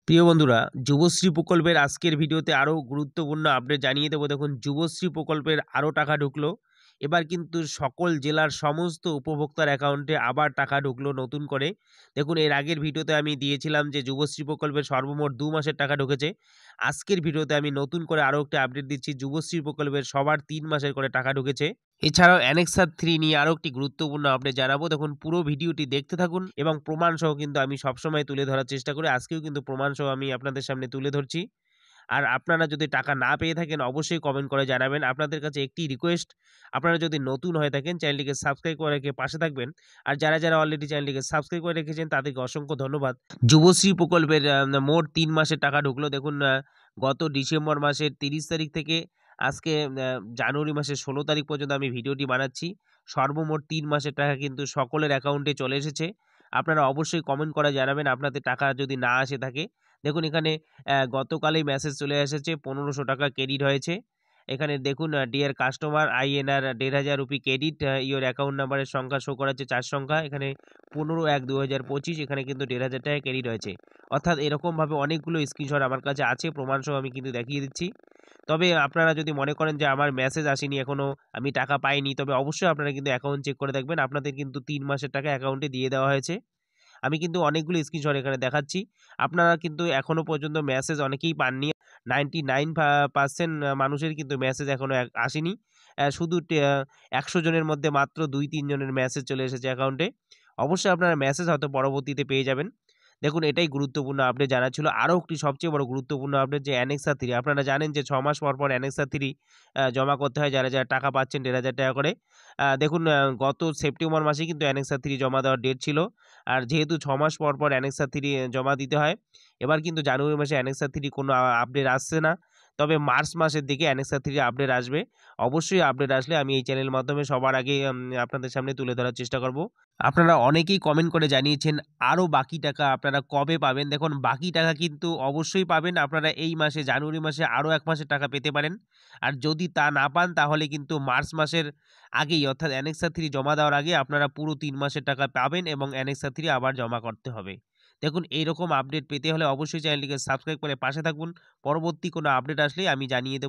প্রিয় বন্ধুরা, যুবশ্রী প্রকল্পের আজকের ভিডিওতে আরও গুরুত্বপূর্ণ আপডেট জানিয়ে দেবো। দেখুন, যুবশ্রী প্রকল্পের আরও টাকা ঢুকলো। এবার কিন্তু সকল জেলার সমস্ত উপভোক্তার অ্যাকাউন্টে আবার টাকা ঢুকলো নতুন করে। দেখুন, এর আগের ভিডিওতে আমি দিয়েছিলাম যে যুবশ্রী প্রকল্পের সর্বমোট ২ মাসের টাকা ঢুকেছে। আজকের ভিডিওতে আমি নতুন করে আরও একটি আপডেট দিচ্ছি, যুবশ্রী প্রকল্পের সবার ৩ মাসের করে টাকা ঢুকেছে। এছাড়াও অ্যানেক্সার ৩ নিয়ে আরও একটি গুরুত্বপূর্ণ আপডেট জানাবো। দেখুন, পুরো ভিডিওটি দেখতে থাকুন এবং প্রমাণসহ কিন্তু আমি সবসময় তুলে ধরার চেষ্টা করি। আজকেও কিন্তু প্রমাণসহ আমি আপনাদের সামনে তুলে ধরছি। আর আপনারা যদি টাকা না পেয়ে থাকেন অবশ্যই কমেন্ট করে জানাবেন। আপনাদের কাছে একটি রিকোয়েস্ট, আপনারা যদি নতুন হয়ে থাকেন চ্যানেলটিকে সাবস্ক্রাইব করে রেখে পাশে থাকবেন। আর যারা অলরেডি চ্যানেলটিকে সাবস্ক্রাইব করে রেখেছেন তাদেরকে অসংখ্য ধন্যবাদ। যুবশ্রী প্রকল্পের মোট ৩ মাসের টাকা ঢুকলো। দেখুন, গত ডিসেম্বর মাসের ৩০ তারিখ থেকে আজকে জানুয়ারি মাসের ১৬ তারিখ পর্যন্ত আমি ভিডিওটি বানাচ্ছি। সর্বমোট ৩ মাসের টাকা কিন্তু সকলের অ্যাকাউন্টে চলে এসেছে। আপনারা অবশ্যই কমেন্ট করে জানাবেন আপনাদের টাকা যদি না আসে থাকে। দেখুন, এখানে গতকালই মেসেজ চলে এসেছে, ১৫০০ টাকা ক্রেডিট হয়েছে। এখানে দেখুন, deer customer INR ১,৫০০ rupee credit, your account নাম্বারের সংখ্যা শো করাচ্ছে ৪ সংখ্যা। এখানে ১৫/১/২০২৫ এখানে কিন্তু ১,৫০০ টাকা ক্রেডিট হয়েছে। অর্থাৎ এরকমভাবে অনেকগুলো স্ক্রিনশট আমার কাছে আছে, প্রমাণসহ আমি কিন্তু দেখিয়ে দিচ্ছি। তবে আপনারা যদি মনে করেন যে আমার মেসেজ আসেনি এখনো, আমি টাকা পাইনি, তবে অবশ্যই আপনারা কিন্তু অ্যাকাউন্ট চেক করে দেখবেন। আপনাদের কিন্তু ৩ মাসের টাকা অ্যাকাউন্টে দিয়ে দেওয়া হয়েছে। আমি কিন্তু অনেকগুলো স্ক্রিনশট এখানে দেখাচ্ছি। আপনারা কিন্তু এখনো পর্যন্ত মেসেজ অনেকেই পাননি। 99% মানুষের কিন্তু মেসেজ এখনো আসেনি। শুধু ১০০ জনের মধ্যে মাত্র ২-৩ জনের মেসেজ চলে এসেছে অ্যাকাউন্টে। অবশ্যই আপনারা মেসেজ হয়তো পরবর্তীতে পেয়ে যাবেন। দেখুন, এটাই গুরুত্বপূর্ণ আপডেট জানা ছিল। আরও একটি সবচেয়ে বড় গুরুত্বপূর্ণ আপডেট, যে অ্যানেক্সা ৩। আপনারা জানেন যে ৬ মাস পর, পর অ্যানেক্সা ৩ জমা করতে হয় যারা টাকা পাচ্ছেন ১,৫০০ টাকা করে। দেখুন, গত সেপ্টেম্বর মাসেই কিন্তু অ্যানেক্সা ৩ জমা দেওয়ার ডেট ছিল। আর যেহেতু ৬ মাস পর, পর অ্যানেক্সা ৩ জমা দিতে হয়, এবার কিন্তু জানুয়ারি মাসে অ্যানেক্সা ৩ কোনো আপডেট আসছে না। তবে মার্চ মাসের দিকে অ্যানেক্সা 3 আপডেট আসবে। অবশ্যই আপডেট আসলে আমি এই চ্যানেলের মাধ্যমে সবার আগে আপনাদের সামনে তুলে ধরার চেষ্টা করব। আপনারা অনেকেই কমেন্ট করে জানিয়েছেন আরও বাকি টাকা আপনারা কবে পাবেন। দেখুন, বাকি টাকা কিন্তু অবশ্যই পাবেন। আপনারা এই মাসে জানুয়ারি মাসে আরও ১ মাসের টাকা পেতে পারেন। আর যদি তা না পান তাহলে কিন্তু মার্চ মাসের আগেই, অর্থাৎ অ্যানেক্সা 3 জমা দেওয়ার আগে আপনারা পুরো ৩ মাসের টাকা পাবেন এবং অ্যানেক্সা 3 আবার জমা করতে হবে। দেখুন, এইরকম আপডেট পেতে হলে অবশ্যই চ্যানেলটিকে সাবস্ক্রাইব করে পাশে থাকুন। পরবর্তী কোনো আপডেট আসলেই আমি জানিয়ে দেব।